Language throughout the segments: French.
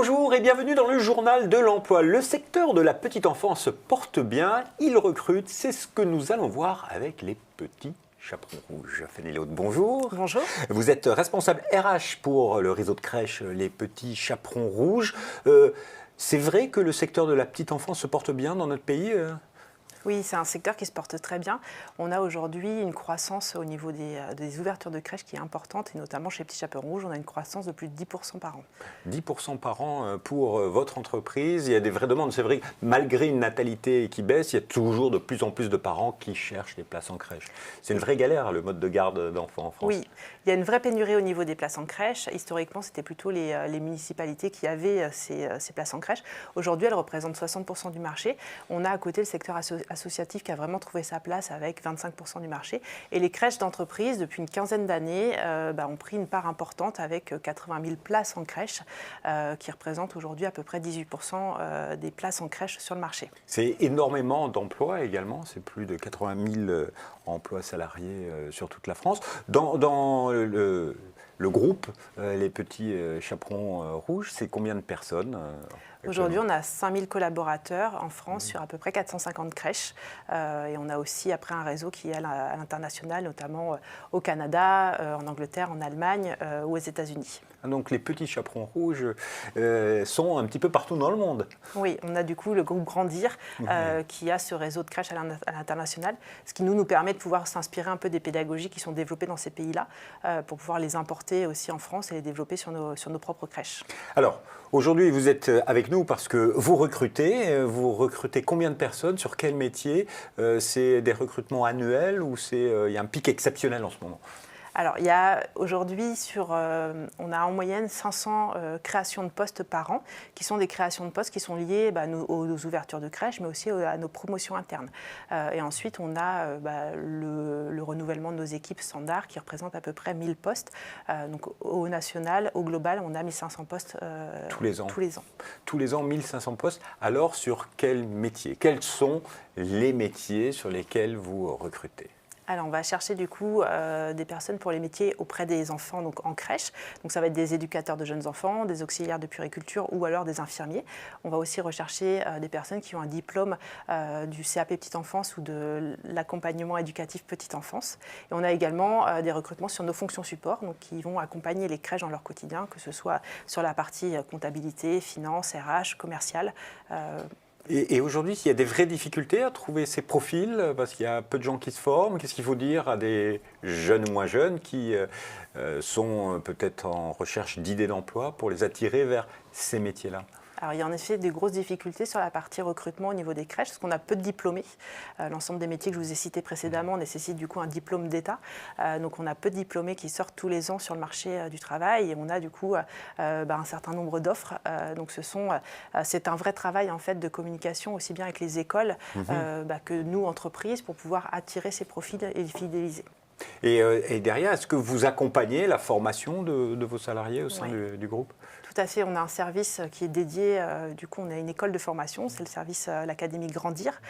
Bonjour et bienvenue dans le journal de l'emploi. Le secteur de la petite enfance se porte bien, il recrute, c'est ce que nous allons voir avec les petits chaperons rouges. Fanny Léaud, bonjour. Bonjour. Vous êtes responsable RH pour le réseau de crèches Les Petits Chaperons Rouges. C'est vrai que le secteur de la petite enfance se porte bien dans notre pays Oui, c'est un secteur qui se porte très bien. On a aujourd'hui une croissance au niveau des ouvertures de crèches qui est importante, et notamment chez Petits Chaperons Rouges, on a une croissance de plus de 10% par an. 10% par an pour votre entreprise. Il y a des vraies demandes. C'est vrai que malgré une natalité qui baisse, il y a toujours de plus en plus de parents qui cherchent des places en crèche. C'est une vraie galère, le mode de garde d'enfants en France. Oui, il y a une vraie pénurie au niveau des places en crèche. Historiquement, c'était plutôt les municipalités qui avaient ces places en crèche. Aujourd'hui, elles représentent 60% du marché. On a à côté le secteur associatif qui a vraiment trouvé sa place avec 25% du marché. Et les crèches d'entreprise, depuis une quinzaine d'années, ont pris une part importante avec 80 000 places en crèche, qui représentent aujourd'hui à peu près 18% des places en crèche sur le marché. C'est énormément d'emplois également, c'est plus de 80 000 emplois salariés sur toute la France. Dans le groupe, les Petits Chaperons Rouges, c'est combien de personnes Aujourd'hui, on a 5000 collaborateurs en France sur à peu près 450 crèches. Et on a aussi après un réseau qui est à l'international, notamment au Canada, en Angleterre, en Allemagne ou aux États-Unis. Donc les Petits Chaperons Rouges sont un petit peu partout dans le monde. Oui, on a du coup le groupe Grandir qui a ce réseau de crèches à l'international, ce qui nous permet de pouvoir s'inspirer un peu des pédagogies qui sont développées dans ces pays-là pour pouvoir les importer aussi en France et les développer sur nos propres crèches. Alors, aujourd'hui, vous êtes avec nous parce que vous recrutez combien de personnes, sur quel métier? C'est des recrutements annuels ou il y a un pic exceptionnel en ce moment? Alors, il y a aujourd'hui, on a en moyenne 500 créations de postes par an, qui sont des créations de postes qui sont liées aux ouvertures de crèches, mais aussi à nos promotions internes. Et ensuite, on a le renouvellement de nos équipes standards, qui représentent à peu près 1000 postes. Donc, au national, au global, on a 1500 postes tous les ans. Tous les ans, 1500 postes. Alors, sur quel métier? Quels sont les métiers sur lesquels vous recrutez? Alors, on va chercher du coup des personnes pour les métiers auprès des enfants, donc en crèche. Donc, ça va être des éducateurs de jeunes enfants, des auxiliaires de puériculture ou alors des infirmiers. On va aussi rechercher des personnes qui ont un diplôme du CAP Petite Enfance ou de l'accompagnement éducatif Petite Enfance. Et on a également des recrutements sur nos fonctions support, donc qui vont accompagner les crèches dans leur quotidien, que ce soit sur la partie comptabilité, finance, RH, commercial. Et aujourd'hui, il y a des vraies difficultés à trouver ces profils, parce qu'il y a peu de gens qui se forment. Qu'est-ce qu'il faut dire à des jeunes ou moins jeunes qui sont peut-être en recherche d'idées d'emploi pour les attirer vers ces métiers-là? Alors, il y a en effet des grosses difficultés sur la partie recrutement au niveau des crèches, parce qu'on a peu de diplômés. L'ensemble des métiers que je vous ai cités précédemment nécessitent du coup un diplôme d'État. Donc, on a peu de diplômés qui sortent tous les ans sur le marché du travail, et on a du coup un certain nombre d'offres. Donc, c'est un vrai travail en fait de communication aussi bien avec les écoles que nous, entreprises, pour pouvoir attirer ces profils et les fidéliser. Et derrière, est-ce que vous accompagnez la formation de vos salariés au sein du groupe? Tout à fait, on a un service qui est dédié, du coup on a une école de formation, c'est le service l'Académie Grandir,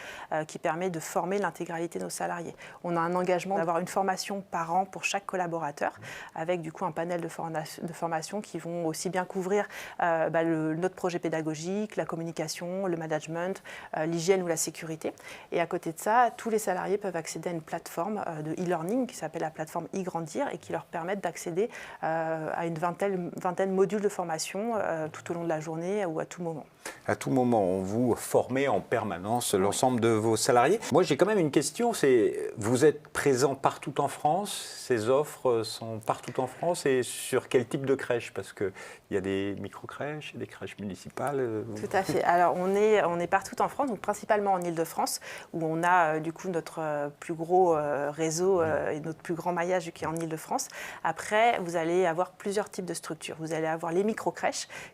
qui permet de former l'intégralité de nos salariés. On a un engagement d'avoir une formation par an pour chaque collaborateur, avec du coup un panel de formation qui vont aussi bien couvrir notre projet pédagogique, la communication, le management, l'hygiène ou la sécurité. Et à côté de ça, tous les salariés peuvent accéder à une plateforme de e-learning qui s'appelle la plateforme e-Grandir et qui leur permettent d'accéder à une vingtaine de modules de formation tout au long de la journée ou à tout moment. À tout moment, on vous formez en permanence l'ensemble de vos salariés. Moi, j'ai quand même une question, vous êtes présent partout en France, ces offres sont partout en France, et sur quel type de crèche? Parce qu'il y a des micro-crèches, des crèches municipales. Tout à fait. Alors, on est partout en France, donc principalement en Île-de-France, où on a du coup notre plus gros réseau et notre plus grand maillage qui est en Île-de-France. Après, vous allez avoir plusieurs types de structures. Vous allez avoir les micro-crèches,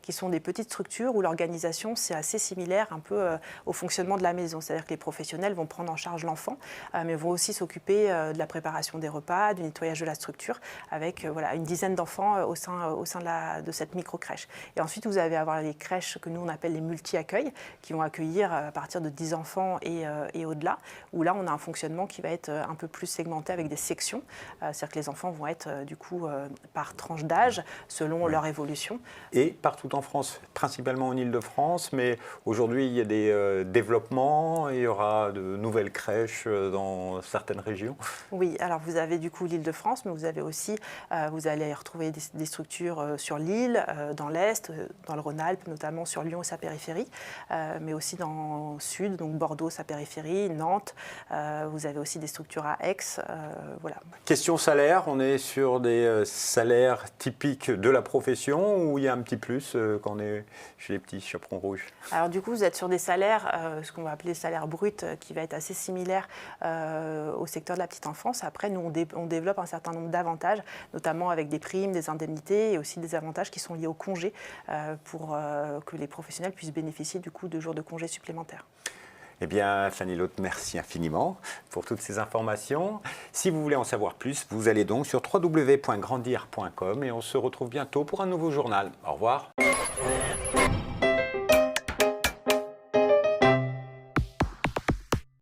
qui sont des petites structures où l'organisation, c'est assez similaire un peu au fonctionnement de la maison. C'est-à-dire que les professionnels vont prendre en charge l'enfant, mais vont aussi s'occuper de la préparation des repas, du nettoyage de la structure, avec une dizaine d'enfants au sein de cette micro-crèche. Et ensuite, vous allez avoir les crèches que nous, on appelle les multi-accueils, qui vont accueillir à partir de 10 enfants et au-delà, où là, on a un fonctionnement qui va être un peu plus segmenté avec des sections fonction. C'est-à-dire que les enfants vont être du coup par tranche d'âge selon leur évolution. Et partout en France, principalement en Île-de-France, mais aujourd'hui il y a des développements, il y aura de nouvelles crèches dans certaines régions. Oui, alors vous avez du coup l'Île-de-France, mais vous avez aussi, vous allez retrouver des structures sur l'île, dans l'Est, dans le Rhône-Alpes, notamment sur Lyon et sa périphérie, mais aussi dans le Sud, donc Bordeaux, sa périphérie, Nantes. Vous avez aussi des structures à Aix, voilà. Question salaire, on est sur des salaires typiques de la profession ou il y a un petit plus quand on est chez les petits chaperons rouges? Alors du coup, vous êtes sur des salaires, ce qu'on va appeler salaire brut, qui va être assez similaire au secteur de la petite enfance. Après, nous, on développe un certain nombre d'avantages, notamment avec des primes, des indemnités et aussi des avantages qui sont liés au congé pour que les professionnels puissent bénéficier du coup de jours de congés supplémentaires. Eh bien, Fanny Loth, merci infiniment pour toutes ces informations. Si vous voulez en savoir plus, vous allez donc sur www.grandir.com et on se retrouve bientôt pour un nouveau journal. Au revoir.